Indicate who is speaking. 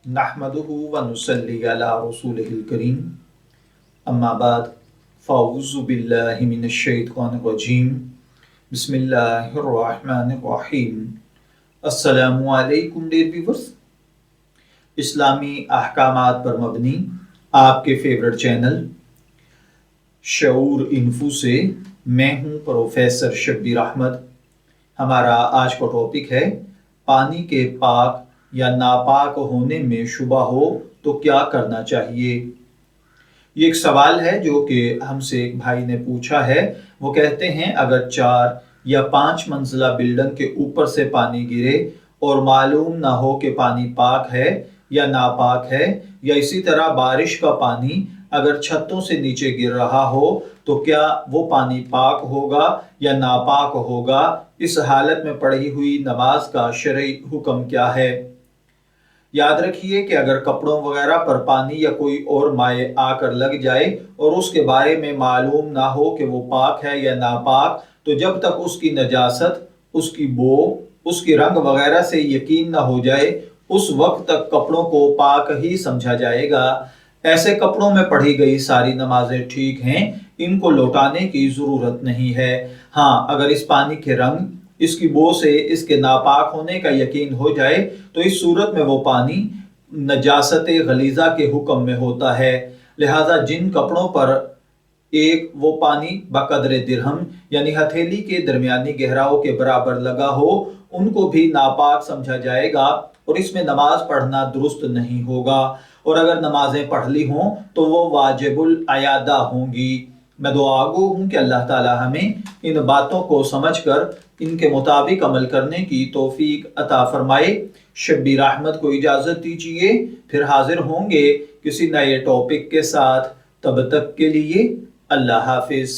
Speaker 1: नहमदुहु व नुसल्ली अला रसूलिहिल करीम अम्मा बाद फ़अऊज़ु बिल्लाहि मिनश शैतानिर रजीम बिस्मिल्लाहिर रहमानिर रहीम। अस्सलामु अलैकुम डियर व्यूअर्स, इस्लामी अहकामात पर मबनी आपके फेवरेट चैनल शऊर इन्फो से मैं हूँ प्रोफेसर शब्बीर अहमद। हमारा आज का टॉपिक है पानी के पाक या नापाक होने में शुबा हो तो क्या करना चाहिए। ये एक सवाल है जो कि हमसे एक भाई ने पूछा है। वो कहते हैं अगर 4 या 5 मंजिला बिल्डिंग के ऊपर से पानी गिरे और मालूम ना हो कि पानी पाक है या नापाक है, या इसी तरह बारिश का पानी अगर छतों से नीचे गिर रहा हो तो क्या वो पानी पाक होगा या नापाक होगा। इस हालत में पढ़ी हुई नमाज का शरई हुक्म क्या है। याद रखिए कि अगर कपड़ों वगैरह पर पानी या कोई और माए आकर लग जाए और उसके बारे में मालूम ना हो कि वो पाक है या नापाक, तो जब तक उसकी नजासत, उसकी बो, उसकी रंग वगैरह से यकीन ना हो जाए, उस वक्त तक कपड़ों को पाक ही समझा जाएगा। ऐसे कपड़ों में पढ़ी गई सारी नमाजें ठीक हैं, इनको लौटाने की जरूरत नहीं है। हाँ, अगर इस पानी के रंग, इसकी बो से इसके नापाक होने का यकीन हो जाए तो इस सूरत में वो पानी नजासत गलीजा के हुक्म में होता है। लिहाजा जिन कपड़ों पर एक वो पानी बकदर दिरहम यानी हथेली के दरमियानी गहराव के बराबर लगा हो, उनको भी नापाक समझा जाएगा और इसमें नमाज पढ़ना दुरुस्त नहीं होगा। और अगर नमाजें पढ़ ली हों तो वो वाजिबुल अयादा होंगी। मैं दुआगो हूँ कि अल्लाह ताला हमें इन बातों को समझकर इनके मुताबिक अमल करने की तौफीक अता फरमाए। शब्बीर अहमद को इजाज़त दीजिए, फिर हाजिर होंगे किसी नए टॉपिक के साथ। तब तक के लिए अल्लाह हाफिज।